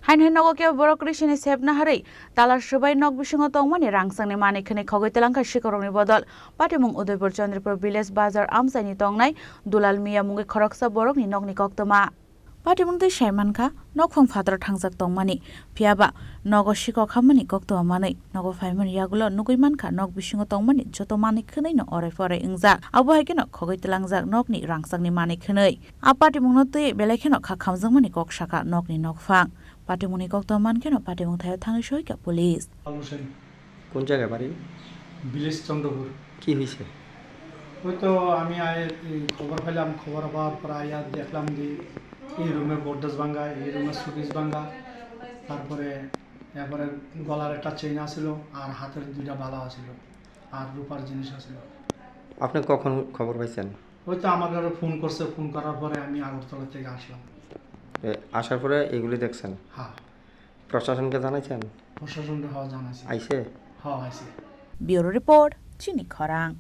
Haino Nogo Kebo Borokni Chini Naharwi Tala Swbawi Nok Bisingo Tongmani Rangchakni Manwi khogwi twngkha Sikokrokni Bodol Patimung Udaipur Chandrapur Villege Bazar Amchai Tongnai Dulal Mungwi khoroksa Borokni Nokni Koktwma Patimung tei saimankha nokphang phatar thangjak tongmani phiaba Nogo Sikokrokni Koktwma manwi Nogo phaimani yagulo nugui mankha Nok Bisingo Tongmani joto manwi khonwi no orai porai ungjak abo haikeno khogwi twngkha Nokni Rangchakni Manwi Khonwi a Patimung no tei belaikheno kha khamjakmani koksaka Nokni nokphang Patimungni Koktwma mankeno Patimung thayo thangwi soika police কোন জায়গায় বাড়ি village Chandrapur কি হইছে ওই তো আমি খবর পেলাম খবর পাওয়ার পর আয়া দেখলাম যে এই রুমে গোদরেজ ভাঙা এই রুমে শোকেস ভাঙা তারপরে এরপরে গলার একটা চেইন আছিল আর হাতের দুইটা বালা আছিল আর রূপার জিনিস আছিল আপনি কখন খবর পাইছেন ওই তো আমার ঘরে ফোন করছে ফোন করার পরে আমি আগরতলা থেকে আসলাম আসার পরে এগুলি দেখছেন হ্যাঁ প্রশাসনকে জানাইছেন প্রশাসনকে জানাইছি আইছে হ্যাঁ আইছে Bureau Report Chini Khorang